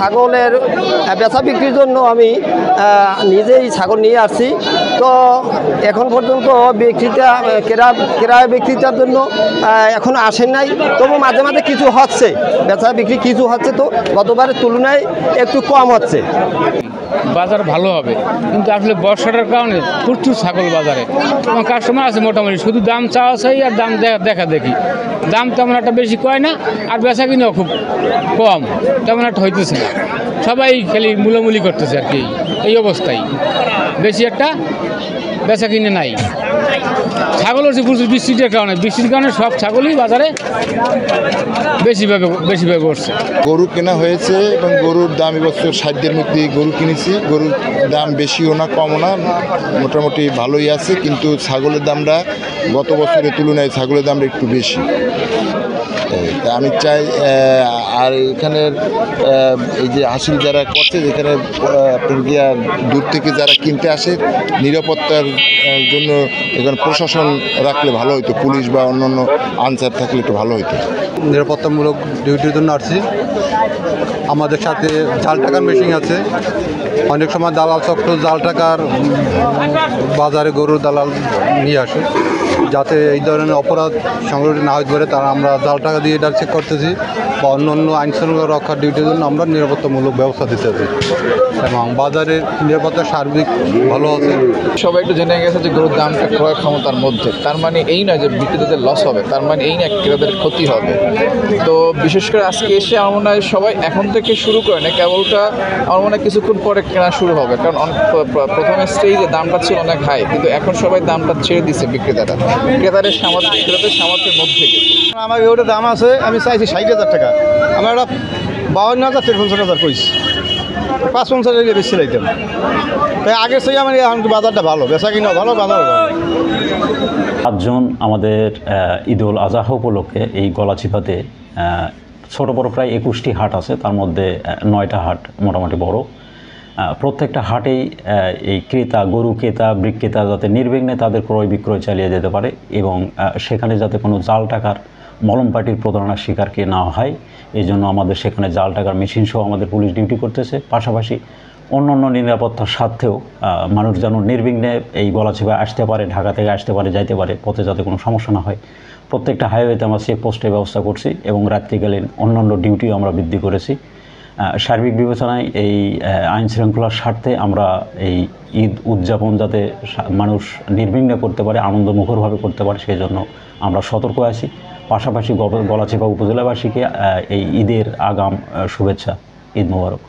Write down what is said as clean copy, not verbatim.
ছাগলের বেচা বিক্রির জন্য আমি নিজেই ছাগল নিয়ে আসছি। তো এখন পর্যন্ত ক্রয় বিক্রেতার জন্য এখনও আসেন নাই, তবু মাঝে মাঝে কিছু হচ্ছে, বেচা বিক্রি কিছু হচ্ছে, তো গতবারের তুলনায় একটু কম হচ্ছে। বাজার ভালো হবে, কিন্তু আসলে বর্ষাটার কারণে প্রচুর ছাগল বাজারে এবং কাস্টমার আছে মোটামুটি, শুধু দাম চাওয়া চাই আর দাম দেখা দেখি। দাম তেমন একটা বেশি কয় না, আর বেচা কিনেও খুব কম, তেমন একটা হইতেছে না। সবাই খালি মূলামূলি করতেছে আর কি, এই অবস্থায় বেশি একটা বেচা কিনে নাই। ছাগল হচ্ছে প্রচুর বৃষ্টির কারণে সব ছাগলই বাজারে বেশিভাবে উঠছে। গরু কেনা হয়েছে এবং গরুর দাম এবছর 60-এর মধ্যে গরু কিনেছি। গরুর দাম বেশিও না কমও না, মোটামুটি ভালোই আছে, কিন্তু ছাগলের দামটা গত বছরের তুলনায় ছাগলের দামটা একটু বেশি। তা আমি চাই, আর এখানের এই যে হাসিল যারা করছে, যেখানে গিয়া দূর থেকে যারা কিনতে আসে, নিরাপত্তার জন্য এখানে প্রশাসন রাখলে ভালো হতো, পুলিশ বা অন্যান্য আনসার থাকলে একটু ভালো হতো। নিরাপত্তামূলক ডিউটির জন্য আসছি। আমাদের সাথে জাল টাকার মেশিন আছে। অনেক সময় দালাল চক্র জাল টাকার বাজারে গরুর দালাল নিয়ে আসে, যাতে এই ধরনের অপরাধ সংগঠিত না হতে পারে তারা আমরা জাল টাকা দিয়ে এটা চেক করতেছি, বা অন্য আইনশৃঙ্খলা রক্ষার ডিউটির জন্য আমরা নিরাপত্তামূলক ব্যবস্থা দিতেছি এবং বাজারের নিরাপত্তা সার্বিক ভালো আছে। সবাই একটু জেনে গেছে যে গরুর দামটা ক্রয় ক্ষমতার মধ্যে, তার মানে এই নয় যে বিক্রেতাদের লস হবে, তার মানে এই না ক্রেতাদের ক্ষতি হবে। তো বিশেষ করে আজকে এসে আমার মনে হয় সবাই এখন থেকে শুরু করে না, কেবলটা আমার মনে হয় কিছুক্ষণ পরে কেনা শুরু হবে, কারণ প্রথমে স্টেজে দামটা ছিল অনেক হাই, কিন্তু এখন সবাই দামটা ছেড়ে দিচ্ছে বিক্রেতাদের সামর্থ্যের মধ্যে। আমার ওটা দাম আছে, আমি চাইছি 60,000 টাকা, আমার একটা 52,000 53,000 কইছি, 55,000 বেশি লাইতাম। তাই আগের থেকে আমার এখন বাজারটা ভালো, বেচা কিনা ভালো, বাজার ভালো। 5 জুন আমাদের ঈদুল আজহা উপলক্ষে এই গলাচিপাতে ছোটো বড়ো প্রায় 21টি হাট আছে, তার মধ্যে 9টা হাট মোটামুটি বড়। প্রত্যেকটা হাটেই এই গরু ক্রেতা বিক্রেতা যাতে নির্বিঘ্নে তাদের ক্রয় বিক্রয় চালিয়ে যেতে পারে এবং সেখানে যাতে কোনো জাল টাকার মলম পার্টির প্রতারণার শিকারকে না হয়, এই জন্য আমাদের সেখানে জাল টাকার মেশিন সহ আমাদের পুলিশ ডিউটি করতেছে। পাশাপাশি অন্য নিরাপত্তার স্বার্থেও মানুষ যেন নির্বিঘ্নে এই গলাচিপায় আসতে পারে, ঢাকা থেকে আসতে পারে, যাইতে পারে, পথে যাতে কোনো সমস্যা না হয়, প্রত্যেকটা হাইওয়েতে আমরা চেকপোস্টের ব্যবস্থা করছি এবং রাত্রিকালীন অন্যান্য ডিউটিও আমরা বৃদ্ধি করেছি। সার্বিক বিবেচনায় এই আইন শৃঙ্খলার স্বার্থে আমরা এই ঈদ উদযাপন যাতে মানুষ নির্বিঘ্নে করতে পারে, আনন্দমুখরভাবে করতে পারে, সেই জন্য আমরা সতর্ক আছি। পাশাপাশি গলাচিপা উপজেলাবাসীকে এই ঈদের আগাম শুভেচ্ছা। ঈদ মোবারক।